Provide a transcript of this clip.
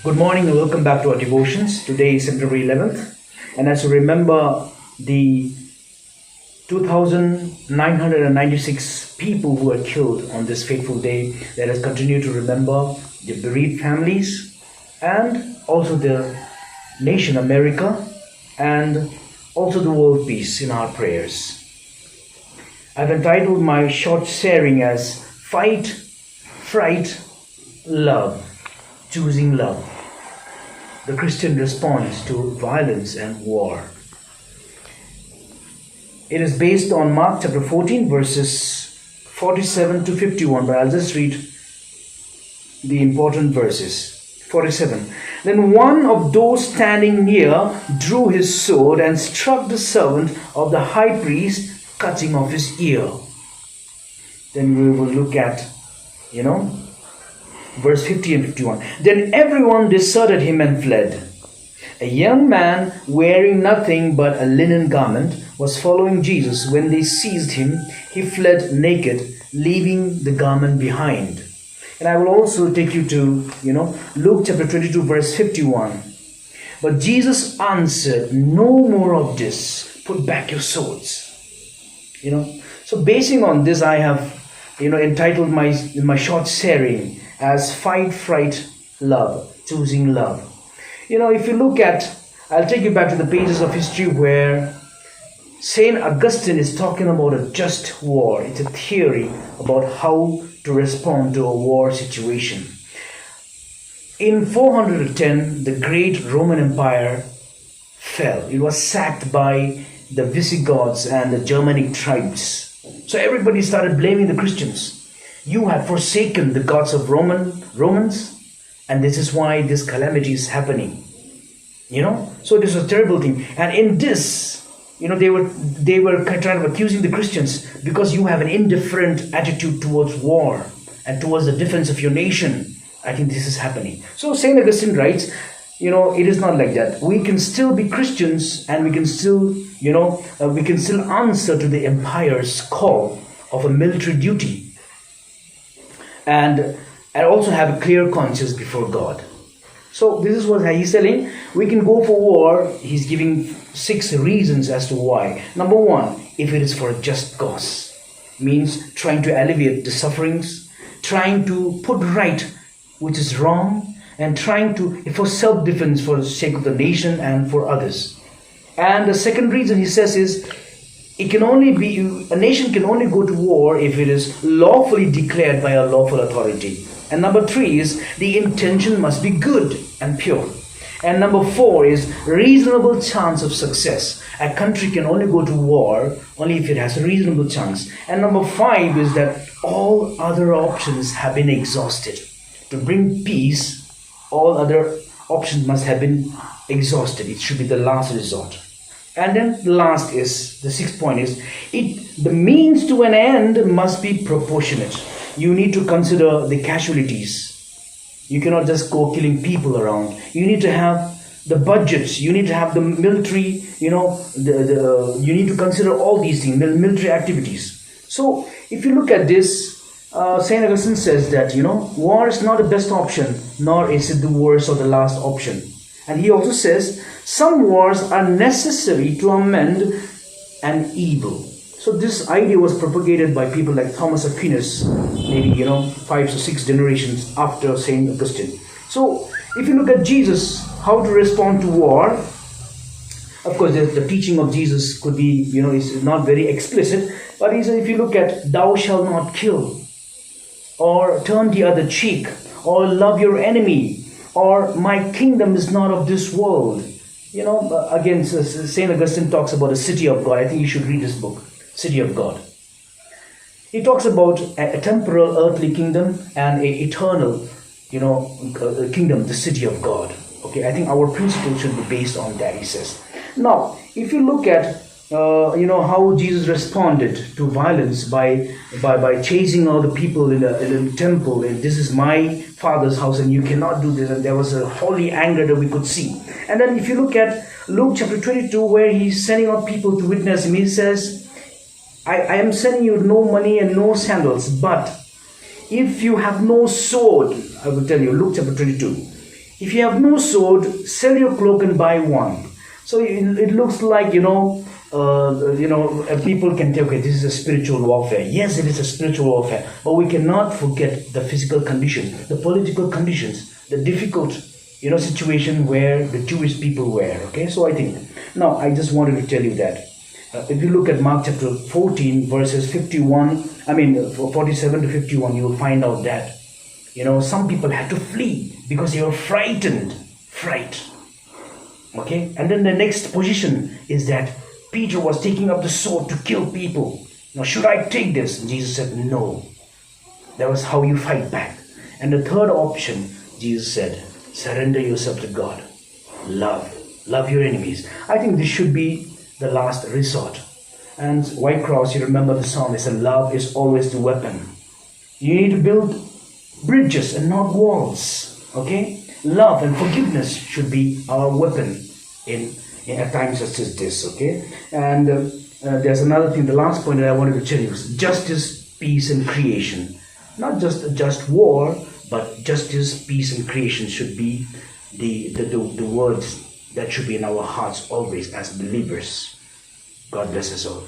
Good morning and welcome back to our devotions. Today is September 11th, and as you remember the 2,996 people who were killed on this fateful day, let us continue to remember the bereaved families and also the nation America and also the world peace in our prayers. I've entitled my short sharing as Fight, Fright, Love. Choosing love. The Christian response to violence and war. It is based on Mark chapter 14 verses 47 to 51, but I'll just read the important verses. 47. Then one of those standing near drew his sword and struck the servant of the high priest, cutting off his ear. Then we will look at, verse 50 and 51. Then everyone deserted him and fled. A young man wearing nothing but a linen garment was following Jesus. When they seized him, he fled naked, leaving the garment behind. And I will also take you to, Luke chapter 22 verse 51. But Jesus answered, "No more of this. Put back your swords." So basing on this, I have, entitled my short sharing as Fight, Fright, Love, Choosing Love. If you look at, I'll take you back to the pages of history where Saint Augustine is talking about a just war. It's a theory about how to respond to a war situation. In 410, the great Roman Empire fell. It was sacked by the Visigoths and the Germanic tribes. So everybody started blaming the Christians. You have forsaken the gods of Romans, and this is why this calamity is happening. So this was a terrible thing. And in this, they were kind of accusing the Christians because you have an indifferent attitude towards war and towards the defense of your nation. I think this is happening. So Saint Augustine writes, it is not like that. We can still be Christians, and we can still answer to the empire's call of a military duty. And also have a clear conscience before God. So this is what he's telling. We can go for war. He's giving 6 reasons as to why. Number 1, if it is for a just cause. Means trying to alleviate the sufferings, trying to put right which is wrong, and trying to, for self-defense for the sake of the nation and for others. And the second reason he says is, a nation can only go to war if it is lawfully declared by a lawful authority. And number 3 is the intention must be good and pure. And number 4 is reasonable chance of success. A country can only go to war only if it has a reasonable chance. And number 5 is that all other options have been exhausted. To bring peace, all other options must have been exhausted. It should be the last resort. And then the last is, the 6th point is, the means to an end must be proportionate. You need to consider the casualties. You cannot just go killing people around. You need to have the budgets. You need to have the military, you need to consider all these things, military activities. So if you look at this, St. Augustine says that, war is not the best option, nor is it the worst or the last option. And he also says, some wars are necessary to amend an evil. So this idea was propagated by people like Thomas Aquinas, maybe 5 or 6 generations after Saint Augustine. So if you look at Jesus, how to respond to war, of course the teaching of Jesus could be, is not very explicit, but he said, if you look at thou shalt not kill, or turn the other cheek, or love your enemy, or my kingdom is not of this world. Again, St. Augustine talks about the city of God. I think you should read this book, City of God. He talks about a temporal earthly kingdom and an eternal, kingdom, the city of God. Okay, I think our principle should be based on that, he says. Now, if you look at how Jesus responded to violence by chasing all the people in the temple, and this is my Father's house and you cannot do this, and there was a holy anger that we could see. And then if you look at Luke chapter 22, where he's sending out people to witness him, he says, I am sending you no money and no sandals, but if you have no sword, I will tell you, Luke chapter 22, If you have no sword, sell your cloak and buy one. So it looks like, people can tell, okay, this is a spiritual warfare. Yes, it is a spiritual warfare, but we cannot forget the physical conditions, the political conditions, the difficult, situation where the Jewish people were. Okay, so I think now I just wanted to tell you that if you look at Mark chapter 14, verses 47 to 51, you will find out that some people had to flee because they were frightened. Fright. Okay, and then the next position is that Peter was taking up the sword to kill people. Now, should I take this? And Jesus said, no. That was how you fight back. And the third option, Jesus said, surrender yourself to God. Love your enemies. I think this should be the last resort. And White Cross, you remember the song, they said, love is always the weapon. You need to build bridges and not walls. Okay? Love and forgiveness should be our weapon in at times such as this. Okay? And there's another thing, the last point that I wanted to tell you is justice, peace, and creation. Not just a just war, but justice, peace, and creation should be the words that should be in our hearts always as believers. God bless us all.